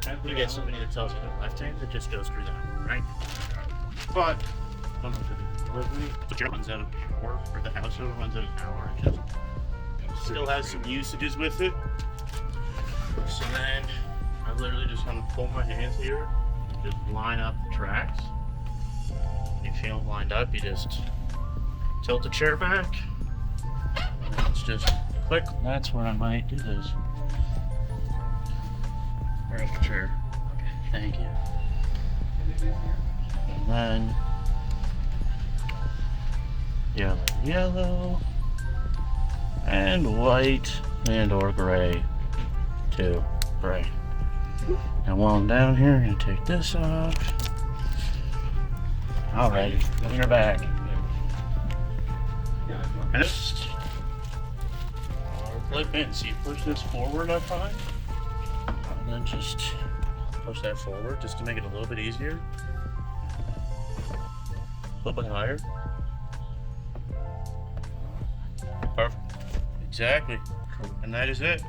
like you get somebody that tells you the left hand that just goes through that, right? But I don't know if it's delivery. The chair runs out of power, or the house over runs out of power. It just still has some usages with it. So then I literally just kind of pull my hands here, just line up the tracks. When you feel them lined up, you just tilt the chair back. And then it's just click. That's where I might do this. Where's the chair? Okay, thank you. And then yellow, and white, and or gray too. Gray. And while I'm down here, I'm gonna take this off. Alrighty, you're back. And it's flip in. So you push this forward, I find, and then just push that forward just to make it a little bit easier. A little bit higher. Perfect. Exactly. And that is it.